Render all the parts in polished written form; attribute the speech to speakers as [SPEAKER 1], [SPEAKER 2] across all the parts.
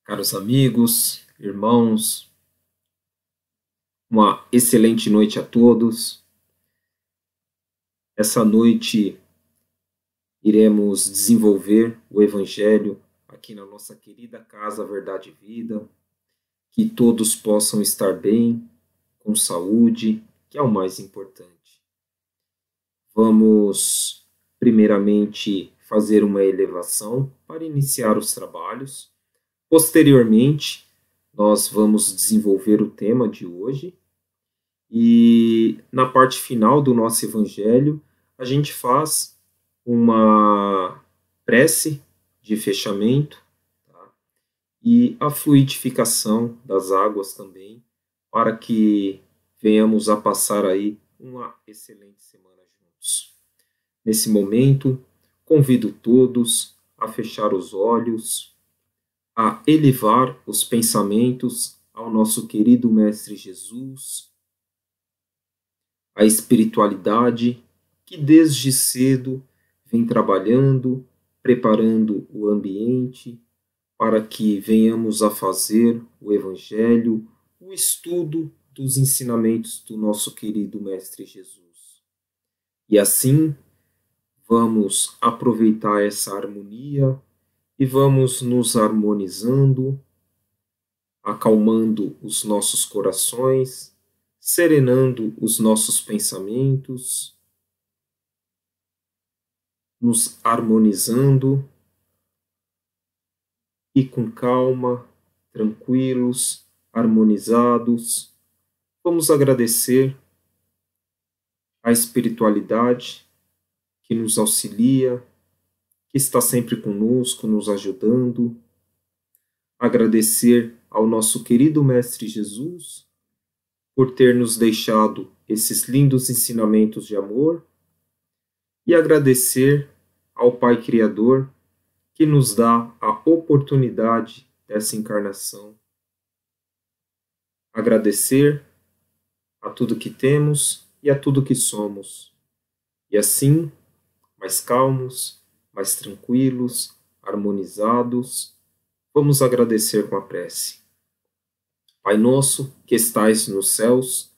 [SPEAKER 1] Caros amigos, irmãos, uma excelente noite a todos. Essa noite iremos desenvolver o Evangelho aqui na nossa querida Casa Verdade e Vida, que todos possam estar bem, com saúde, que é o mais importante. Vamos, primeiramente, fazer uma elevação para iniciar os trabalhos. Posteriormente, nós vamos desenvolver o tema de hoje e na parte final do nosso evangelho a gente faz uma prece de fechamento, tá? E a fluidificação das águas também, para que venhamos a passar aí uma excelente semana juntos. Nesse momento, convido todos a fechar os olhos, a elevar os pensamentos ao nosso querido Mestre Jesus, a espiritualidade que desde cedo vem trabalhando, preparando o ambiente para que venhamos a fazer o Evangelho, o estudo dos ensinamentos do nosso querido Mestre Jesus. E assim, vamos aproveitar essa harmonia e vamos nos harmonizando, acalmando os nossos corações, serenando os nossos pensamentos, nos harmonizando e com calma, tranquilos, harmonizados, vamos agradecer a espiritualidade que nos auxilia, que está sempre conosco, nos ajudando. Agradecer ao nosso querido Mestre Jesus por ter nos deixado esses lindos ensinamentos de amor e agradecer ao Pai Criador que nos dá a oportunidade dessa encarnação. Agradecer a tudo que temos e a tudo que somos. E assim, mais calmos, mais tranquilos, harmonizados, vamos agradecer com a prece. Pai nosso, que estais nos céus,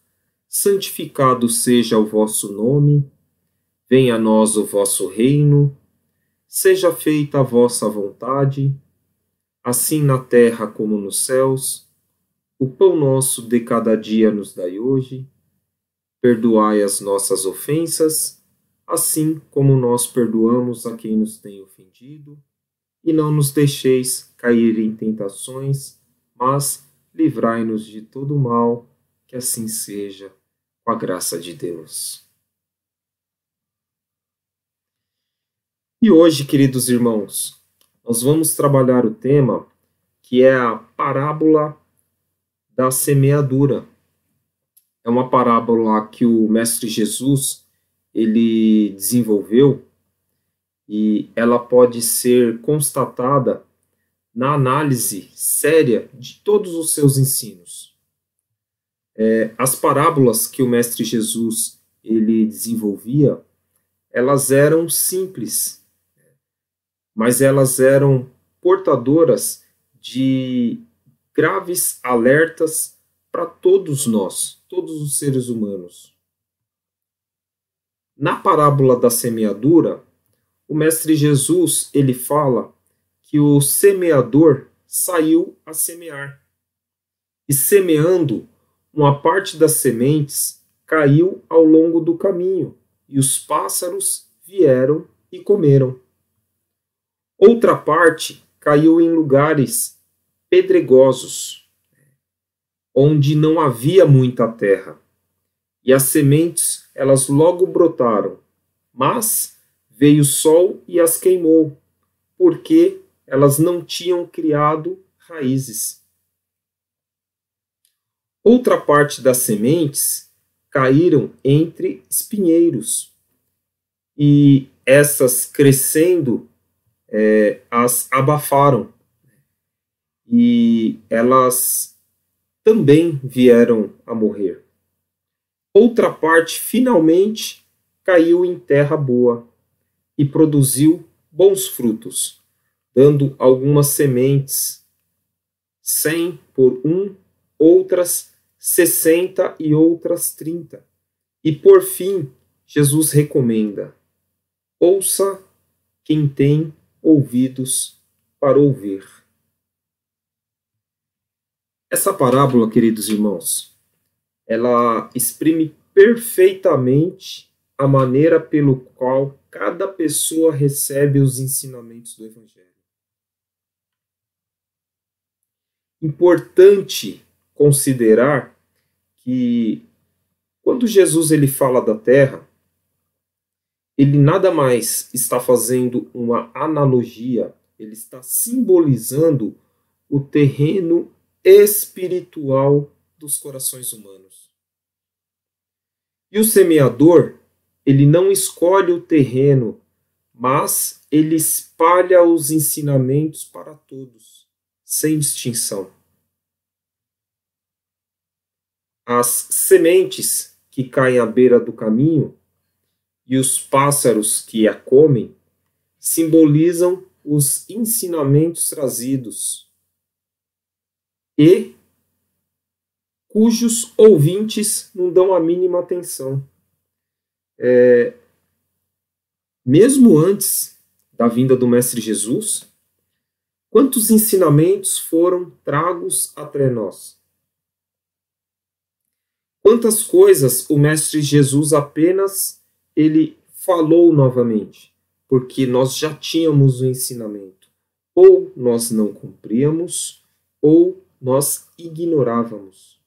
[SPEAKER 1] santificado seja o vosso nome, venha a nós o vosso reino, seja feita a vossa vontade, assim na terra como nos céus. O pão nosso de cada dia nos dai hoje, perdoai as nossas ofensas, assim como nós perdoamos a quem nos tem ofendido, e não nos deixeis cair em tentações, mas livrai-nos de todo mal, que assim seja, com a graça de Deus. E hoje, queridos irmãos, nós vamos trabalhar o tema que é a parábola da semeadura. É uma parábola que o Mestre Jesus ele desenvolveu e ela pode ser constatada na análise séria de todos os seus ensinos. As parábolas que o Mestre Jesus ele desenvolvia, elas eram simples, mas elas eram portadoras de graves alertas para todos nós, todos os seres humanos. Na parábola da semeadura, o Mestre Jesus ele fala que o semeador saiu a semear. E semeando, uma parte das sementes caiu ao longo do caminho, e os pássaros vieram e comeram. Outra parte caiu em lugares pedregosos, onde não havia muita terra. E as sementes, elas logo brotaram, mas veio o sol e as queimou, porque elas não tinham criado raízes. Outra parte das sementes caíram entre espinheiros, e essas crescendo as abafaram, e elas também vieram a morrer. Outra parte, finalmente, caiu em terra boa e produziu bons frutos, dando algumas sementes 100 por um, outras 60 e outras 30. E por fim, Jesus recomenda: ouça quem tem ouvidos para ouvir. Essa parábola, queridos irmãos, ela exprime perfeitamente a maneira pelo qual cada pessoa recebe os ensinamentos do Evangelho. Importante considerar que quando Jesus ele fala da terra, ele nada mais está fazendo uma analogia, ele está simbolizando o terreno espiritual dos corações humanos. E o semeador, ele não escolhe o terreno, mas ele espalha os ensinamentos para todos, sem distinção. As sementes que caem à beira do caminho e os pássaros que a comem simbolizam os ensinamentos trazidos e cujos ouvintes não dão a mínima atenção. Mesmo antes da vinda do Mestre Jesus, quantos ensinamentos foram tragos até nós? Quantas coisas o Mestre Jesus apenas ele falou novamente, porque nós já tínhamos o ensinamento. Ou nós não cumpríamos, ou nós ignorávamos.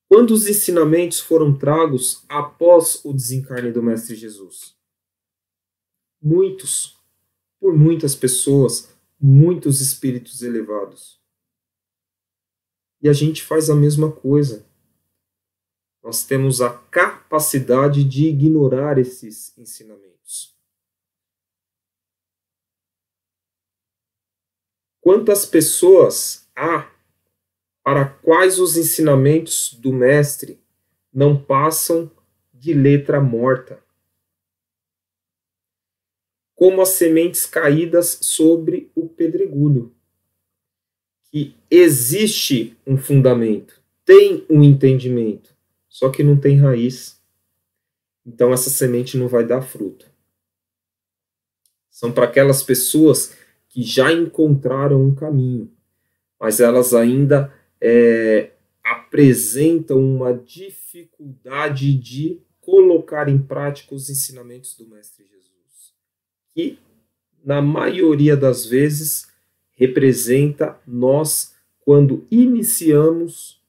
[SPEAKER 1] Quantos ensinamentos foram tragos após o desencarne do Mestre Jesus? Muitos, por muitas pessoas, muitos espíritos elevados. E a gente faz a mesma coisa. Nós temos a capacidade de ignorar esses ensinamentos. Quantas pessoas há para quais os ensinamentos do Mestre não passam de letra morta? Como as sementes caídas sobre o pedregulho. Que existe um fundamento, tem um entendimento, só que não tem raiz. Então essa semente não vai dar fruto. São para aquelas pessoas que já encontraram um caminho, mas elas ainda apresentam uma dificuldade de colocar em prática os ensinamentos do Mestre Jesus, que na maioria das vezes representa nós quando iniciamos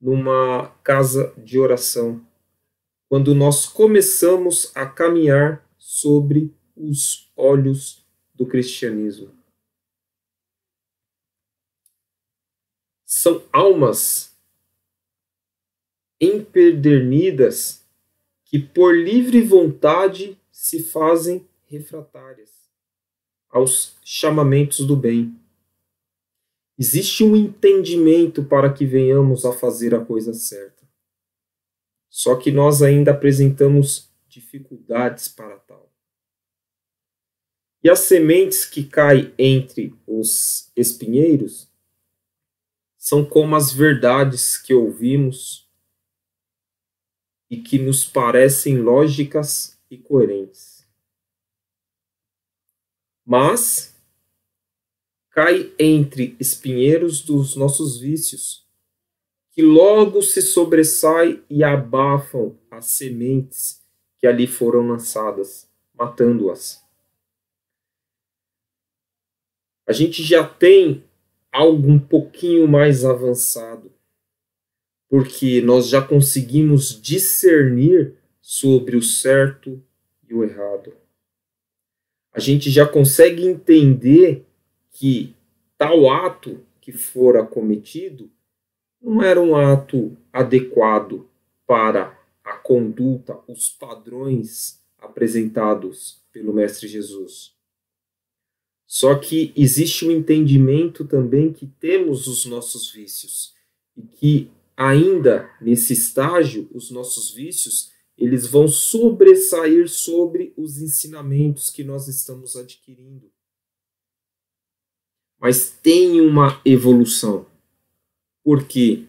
[SPEAKER 1] numa casa de oração, quando nós começamos a caminhar sobre os olhos do cristianismo. São almas empedernidas que por livre vontade se fazem refratárias aos chamamentos do bem. Existe um entendimento para que venhamos a fazer a coisa certa. Só que nós ainda apresentamos dificuldades para tal. E as sementes que caem entre os espinheiros são como as verdades que ouvimos e que nos parecem lógicas e coerentes. Mas cai entre espinheiros dos nossos vícios, que logo se sobressaem e abafam as sementes que ali foram lançadas, matando-as. A gente já tem algo um pouquinho mais avançado, porque nós já conseguimos discernir sobre o certo e o errado. A gente já consegue entender que tal ato que fora cometido não era um ato adequado para a conduta, os padrões apresentados pelo Mestre Jesus. Só que existe um entendimento também que temos os nossos vícios e que ainda nesse estágio os nossos vícios eles vão sobressair sobre os ensinamentos que nós estamos adquirindo. mas tem uma evolução. Porque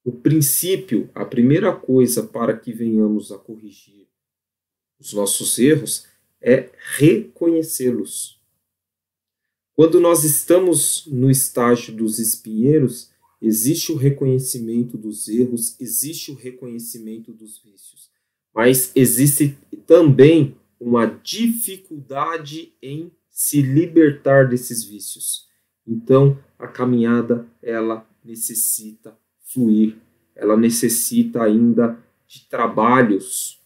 [SPEAKER 1] o princípio, a primeira coisa para que venhamos a corrigir os nossos erros é reconhecê-los. Quando nós estamos no estágio dos espinheiros, existe o reconhecimento dos erros, existe o reconhecimento dos vícios, mas existe também uma dificuldade em se libertar desses vícios. Então, a caminhada, ela necessita fluir, ela necessita ainda de trabalhos,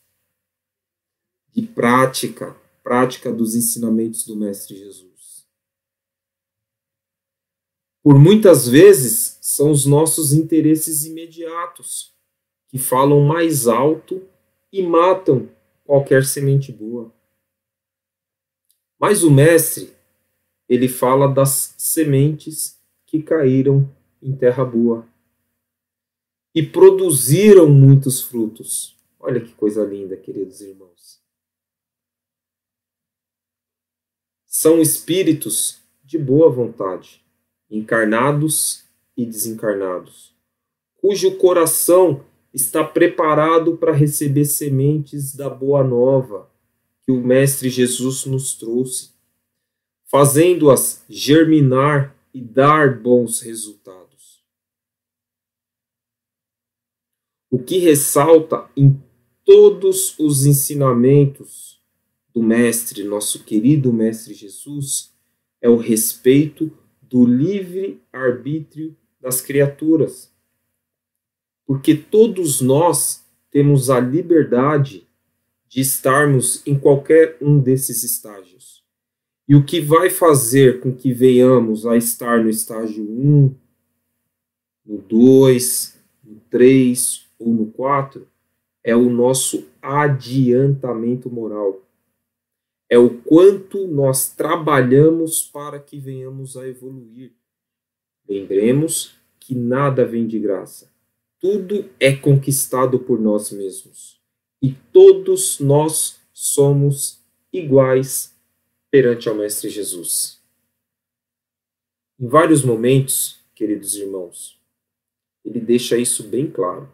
[SPEAKER 1] de prática dos ensinamentos do Mestre Jesus. Por muitas vezes, são os nossos interesses imediatos que falam mais alto e matam qualquer semente boa. Mas o Mestre, ele fala das sementes que caíram em terra boa e produziram muitos frutos. Olha que coisa linda, queridos irmãos. São espíritos de boa vontade, encarnados e desencarnados, cujo coração está preparado para receber sementes da boa nova que o Mestre Jesus nos trouxe, fazendo-as germinar e dar bons resultados. O que ressalta em todos os ensinamentos do Mestre, nosso querido Mestre Jesus, é o respeito do livre-arbítrio das criaturas. Porque todos nós temos a liberdade de estarmos em qualquer um desses estágios. E o que vai fazer com que venhamos a estar no estágio 1, no 2, no 3 ou no 4 é o nosso adiantamento moral. É o quanto nós trabalhamos para que venhamos a evoluir. Lembremos que nada vem de graça. Tudo é conquistado por nós mesmos. E todos nós somos iguais perante ao Mestre Jesus. Em vários momentos, queridos irmãos, ele deixa isso bem claro.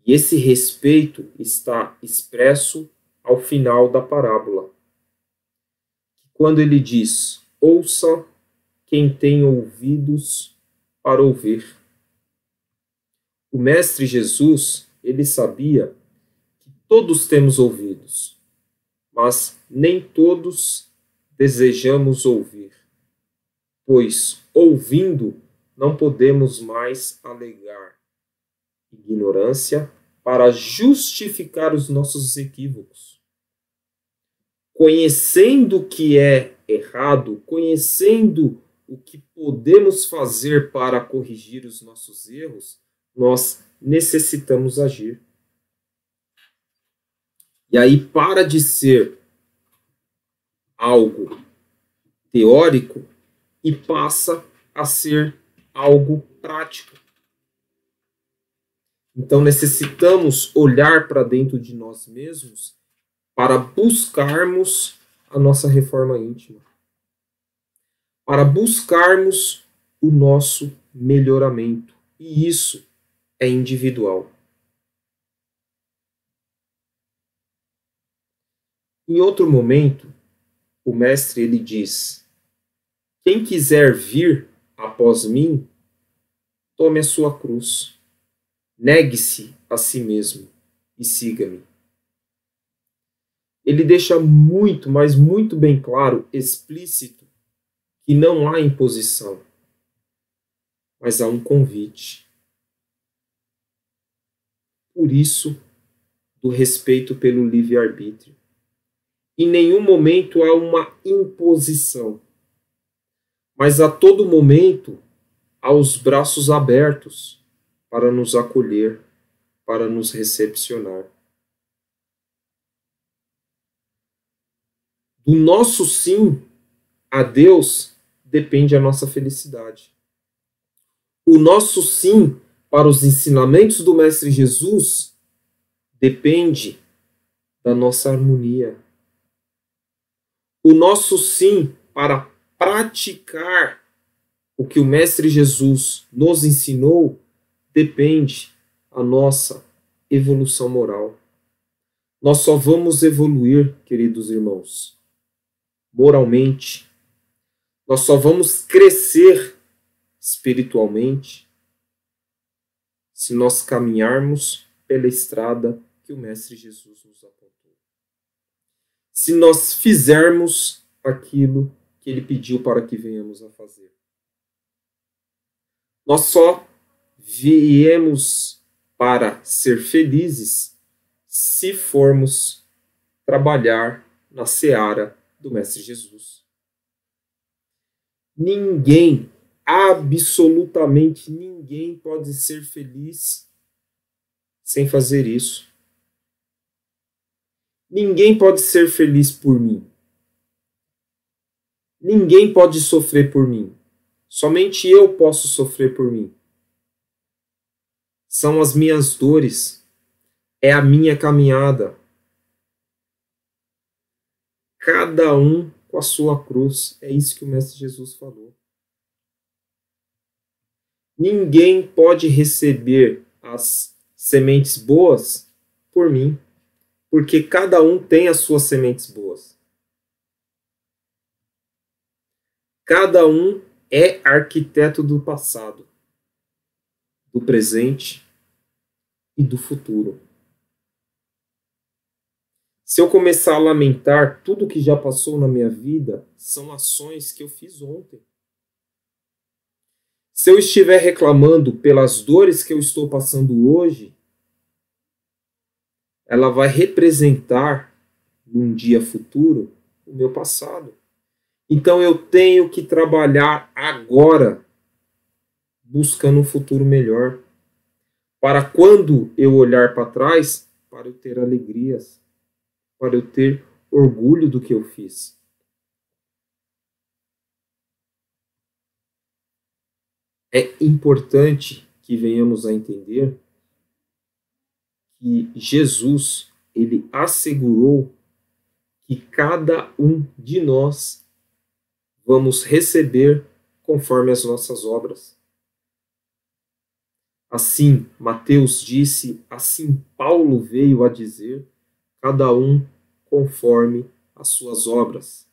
[SPEAKER 1] E esse respeito está expresso ao final da parábola. Quando ele diz, ouça quem tem ouvidos para ouvir. O Mestre Jesus, ele sabia que todos temos ouvidos, mas nem todos desejamos ouvir, pois, ouvindo, não podemos mais alegar ignorância para justificar os nossos equívocos. Conhecendo o que é errado, conhecendo o que podemos fazer para corrigir os nossos erros, nós necessitamos agir. E aí para de ser algo teórico e passa a ser algo prático. Então necessitamos olhar para dentro de nós mesmos para buscarmos a nossa reforma íntima, para buscarmos o nosso melhoramento. E isso é individual. Em outro momento, o Mestre ele diz: quem quiser vir após mim, tome a sua cruz, negue-se a si mesmo e siga-me. Ele deixa muito, mas muito bem claro, explícito, que não há imposição, mas há um convite. Por isso, do respeito pelo livre-arbítrio. Em nenhum momento há uma imposição, mas a todo momento há os braços abertos para nos acolher, para nos recepcionar. Do nosso sim a Deus depende a nossa felicidade. O nosso sim para os ensinamentos do Mestre Jesus depende da nossa harmonia. O nosso sim para praticar o que o Mestre Jesus nos ensinou, depende a nossa evolução moral. Nós só vamos evoluir, queridos irmãos, moralmente. Nós só vamos crescer espiritualmente se nós caminharmos pela estrada que o Mestre Jesus nos apontou. Se nós fizermos aquilo que ele pediu para que venhamos a fazer. Nós só viemos para ser felizes se formos trabalhar na seara do Mestre Jesus. Ninguém, absolutamente ninguém pode ser feliz sem fazer isso. Ninguém pode ser feliz por mim. Ninguém pode sofrer por mim. Somente eu posso sofrer por mim. São as minhas dores. É a minha caminhada. Cada um com a sua cruz. É isso que o Mestre Jesus falou. Ninguém pode receber as sementes boas por mim, porque cada um tem as suas sementes boas. Cada um é arquiteto do passado, do presente e do futuro. Se eu começar a lamentar tudo que já passou na minha vida, são ações que eu fiz ontem. Se eu estiver reclamando pelas dores que eu estou passando hoje, ela vai representar, num dia futuro, o meu passado. Então eu tenho que trabalhar agora, buscando um futuro melhor. Para quando eu olhar para trás, para eu ter alegrias, para eu ter orgulho do que eu fiz. É importante que venhamos a entender que Jesus, ele assegurou que cada um de nós vamos receber conforme as nossas obras. Assim, Mateus disse, assim Paulo veio a dizer, cada um conforme as suas obras,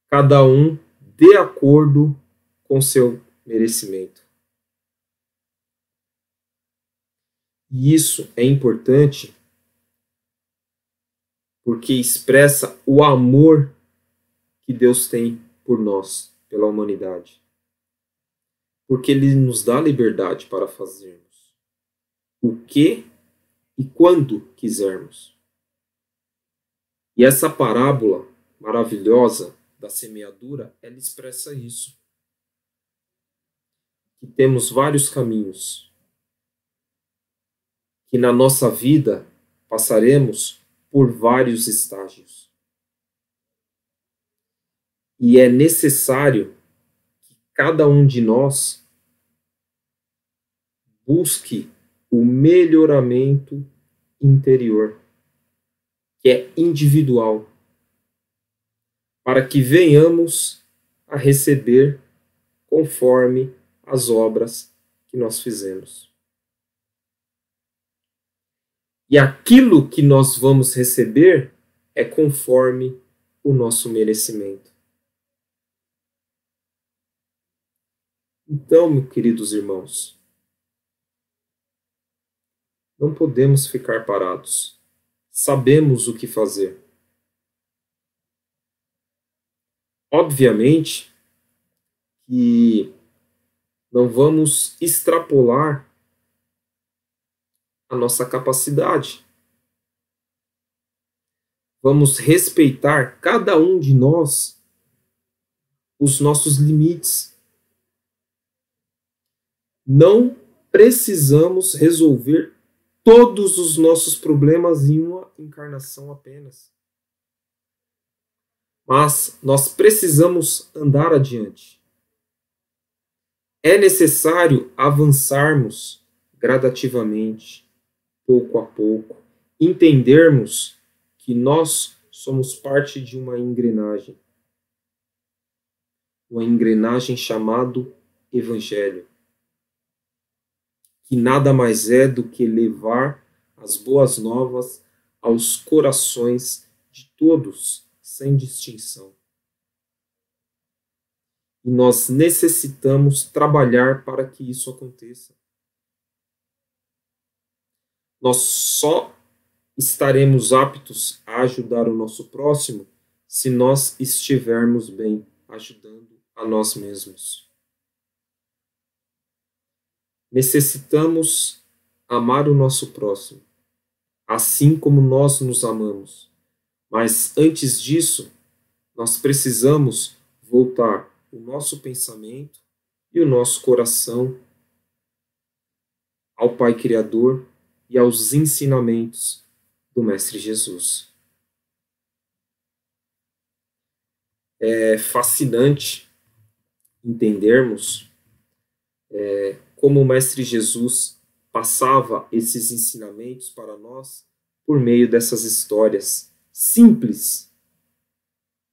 [SPEAKER 1] cada um de acordo com seu merecimento. E isso é importante porque expressa o amor que Deus tem por nós, pela humanidade. Porque Ele nos dá liberdade para fazermos o que e quando quisermos. E essa parábola maravilhosa da semeadura, ela expressa isso. Que temos vários caminhos. Que na nossa vida passaremos por vários estágios. E é necessário que cada um de nós busque o melhoramento interior, que é individual, para que venhamos a receber conforme as obras que nós fizemos. E aquilo que nós vamos receber é conforme o nosso merecimento. Então, meus queridos irmãos, não podemos ficar parados. Sabemos o que fazer. Obviamente que não vamos extrapolar a nossa capacidade. Vamos respeitar cada um de nós os nossos limites. Não precisamos resolver todos os nossos problemas em uma encarnação apenas. Mas nós precisamos andar adiante. É necessário avançarmos gradativamente, pouco a pouco, entendermos que nós somos parte de uma engrenagem. uma engrenagem chamado Evangelho, que nada mais é do que levar as boas novas aos corações de todos, sem distinção. E nós necessitamos trabalhar para que isso aconteça. Nós só estaremos aptos a ajudar o nosso próximo se nós estivermos bem ajudando a nós mesmos. Necessitamos amar o nosso próximo, assim como nós nos amamos. Mas antes disso, nós precisamos voltar o nosso pensamento e o nosso coração ao Pai Criador e aos ensinamentos do Mestre Jesus. É fascinante entendermos como o Mestre Jesus passava esses ensinamentos para nós por meio dessas histórias simples,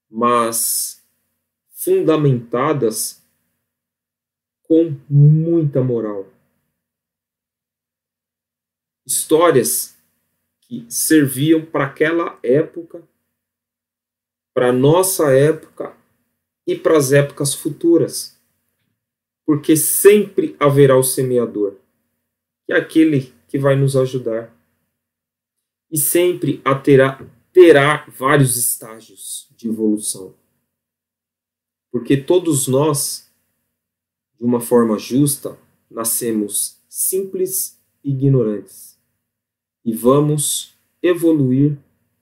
[SPEAKER 1] mas fundamentadas com muita moral. Histórias que serviam para aquela época, para a nossa época e para as épocas futuras. Porque sempre haverá o semeador, que é aquele que vai nos ajudar. E sempre terá vários estágios de evolução. Porque todos nós, de uma forma justa, nascemos simples e ignorantes. E vamos evoluir,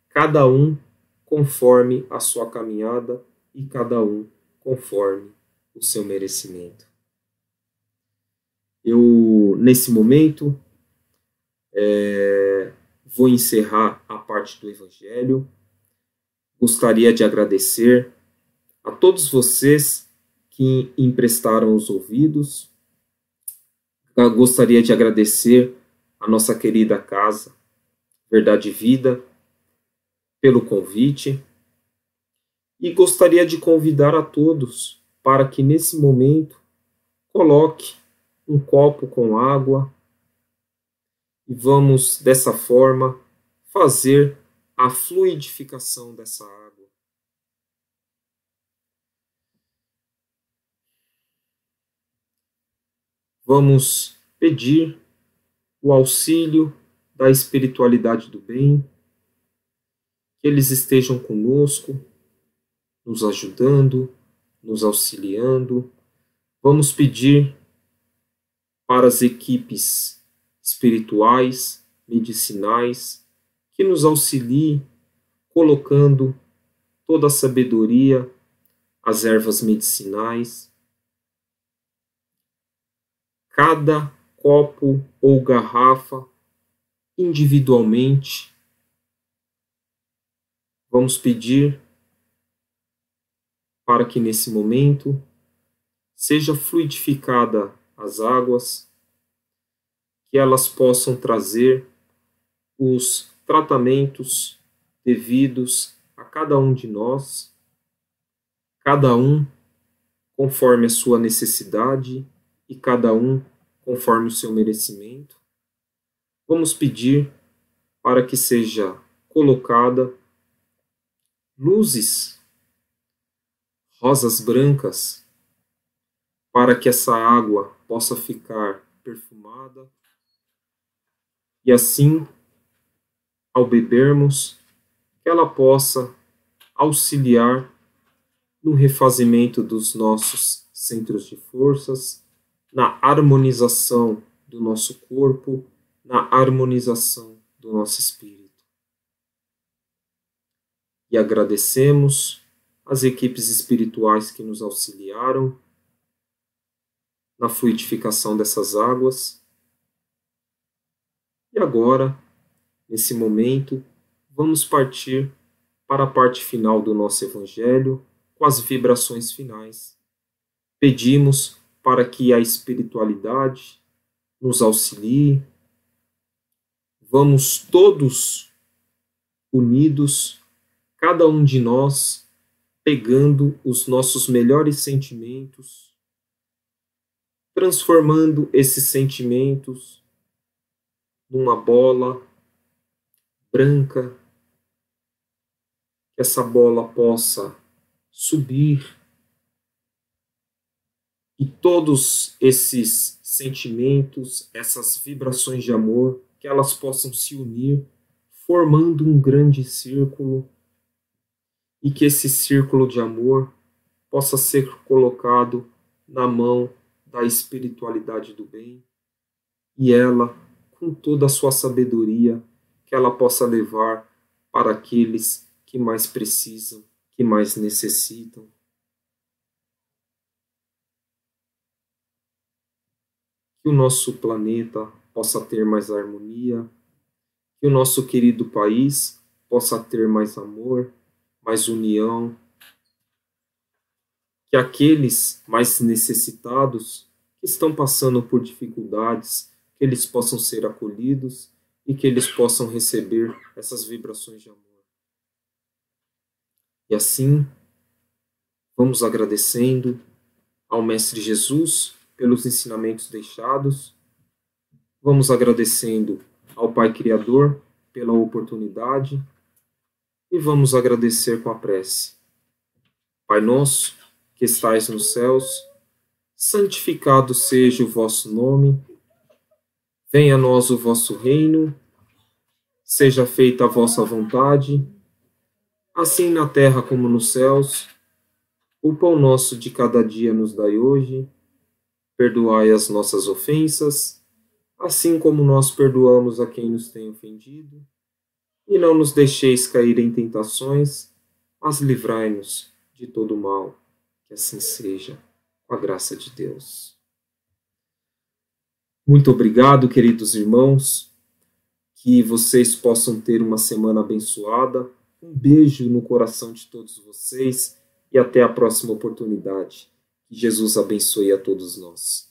[SPEAKER 1] cada um conforme a sua caminhada e cada um conforme o seu merecimento. Eu, nesse momento, vou encerrar a parte do Evangelho. Gostaria de agradecer a todos vocês que emprestaram os ouvidos. Gostaria de agradecer a nossa querida casa, Verdade e Vida, pelo convite. E gostaria de convidar a todos para que, nesse momento, coloque um copo com água e vamos, dessa forma, fazer a fluidificação dessa água. Vamos pedir o auxílio da espiritualidade do bem, que eles estejam conosco, nos ajudando, nos auxiliando. Vamos pedir para as equipes espirituais, medicinais, que nos auxiliem colocando toda a sabedoria, as ervas medicinais. Cada copo ou garrafa individualmente. Vamos pedir para que nesse momento seja fluidificada as águas, que elas possam trazer os tratamentos devidos a cada um de nós, cada um conforme a sua necessidade e cada um conforme o seu merecimento. Vamos pedir para que seja colocada luzes, rosas brancas, para que essa água possa ficar perfumada e assim, ao bebermos, que ela possa auxiliar no refazimento dos nossos centros de forças, na harmonização do nosso corpo, na harmonização do nosso espírito. E agradecemos as equipes espirituais que nos auxiliaram na fluidificação dessas águas. E agora, nesse momento, vamos partir para a parte final do nosso Evangelho, com as vibrações finais. Pedimos para que a espiritualidade nos auxilie. Vamos todos unidos, cada um de nós, pegando os nossos melhores sentimentos, transformando esses sentimentos numa bola branca, que essa bola possa subir e todos esses sentimentos, essas vibrações de amor, que elas possam se unir, formando um grande círculo, e que esse círculo de amor possa ser colocado na mão da espiritualidade do bem, e ela, com toda a sua sabedoria, que ela possa levar para aqueles que mais precisam, que mais necessitam. Que o nosso planeta possa ter mais harmonia, que o nosso querido país possa ter mais amor, mais união, que aqueles mais necessitados que estão passando por dificuldades, que eles possam ser acolhidos e que eles possam receber essas vibrações de amor. E assim, vamos agradecendo ao Mestre Jesus pelos ensinamentos deixados, vamos agradecendo ao Pai Criador pela oportunidade e vamos agradecer com a prece. Pai nosso, que estais nos céus, santificado seja o vosso nome, venha a nós o vosso reino, seja feita a vossa vontade, assim na terra como nos céus. O pão nosso de cada dia nos dai hoje, perdoai as nossas ofensas, assim como nós perdoamos a quem nos tem ofendido, e não nos deixeis cair em tentações, mas livrai-nos de todo mal, que assim seja, com a graça de Deus. Muito obrigado, queridos irmãos, que vocês possam ter uma semana abençoada. Um beijo no coração de todos vocês e até a próxima oportunidade. Que Jesus abençoe a todos nós.